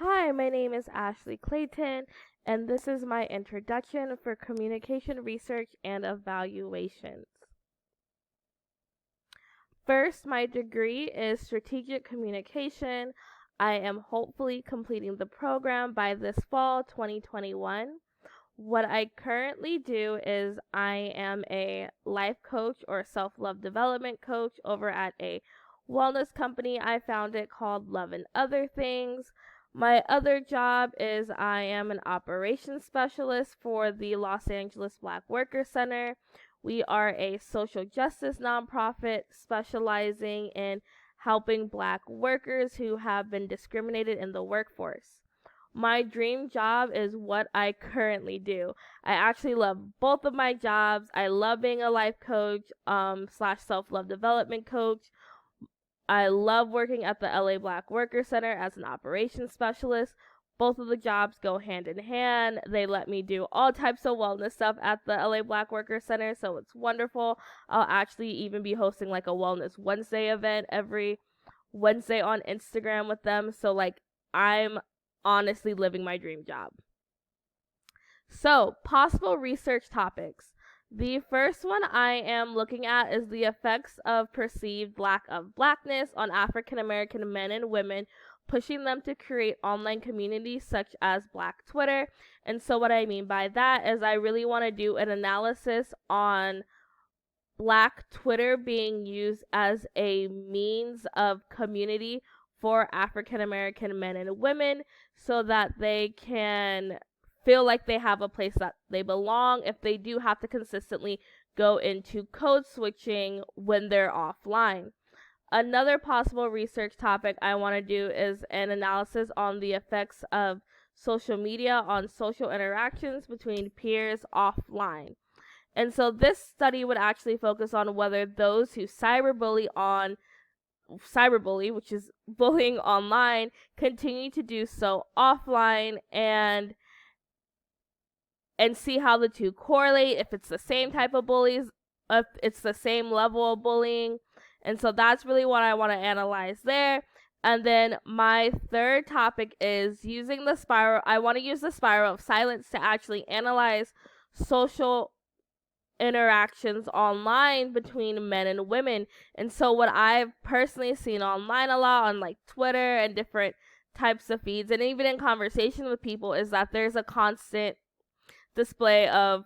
Hi, my name is Ashley Clayton, and this is my introduction for communication research and evaluations. First, my degree is strategic communication. I am hopefully completing the program by this fall 2021. What I currently do is I am a life coach or self-love development coach over at a wellness company I founded called Love and Other Things. My other job is I am an operations specialist for the Los Angeles Black Worker Center. We are a social justice nonprofit specializing in helping Black workers who have been discriminated in the workforce. My dream job is what I currently do. I actually love both of my jobs. I love being a life coach slash self-love development coach. I love working at the LA Black Worker Center as an operations specialist. Both of the jobs go hand in hand. They let me do all types of wellness stuff at the LA Black Worker Center, so it's wonderful. I'll actually even be hosting like a Wellness Wednesday event every Wednesday on Instagram with them. So I'm honestly living my dream job. So, possible research topics. The first one I am looking at is the effects of perceived lack of blackness on African American men and women, pushing them to create online communities such as Black Twitter. And so, what I mean by that is I really want to do an analysis on Black Twitter being used as a means of community for African American men and women so that they can feel like they have a place that they belong if they do have to consistently go into code switching when they're offline. Another possible research topic I want to do is an analysis on the effects of social media on social interactions between peers offline. And so this study would actually focus on whether those who cyberbully, which is bullying online, continue to do so offline and see how the two correlate, if it's the same type of bullies, if it's the same level of bullying. And so that's really what I want to analyze there. And then my third topic is using the spiral. I want to use the spiral of silence to actually analyze social interactions online between men and women. And so what I've personally seen online a lot on like Twitter and different types of feeds and even in conversation with people is that there's a constant display of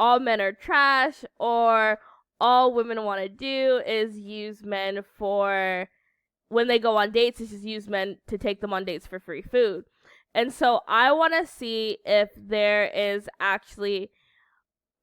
all men are trash, or all women want to do is use men for when they go on dates, is just use men to take them on dates for free food. And so I want to see if there is actually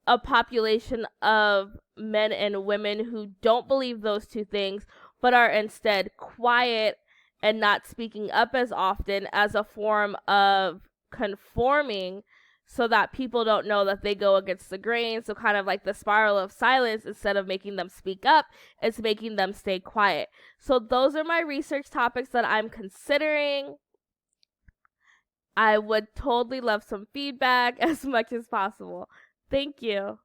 a population of men and women who don't believe those two things, but are instead quiet and not speaking up as often as a form of conforming so that people don't know that they go against the grain. So kind of like the spiral of silence, instead of making them speak up, it's making them stay quiet. So those are my research topics that I'm considering. I would totally love some feedback as much as possible. Thank you.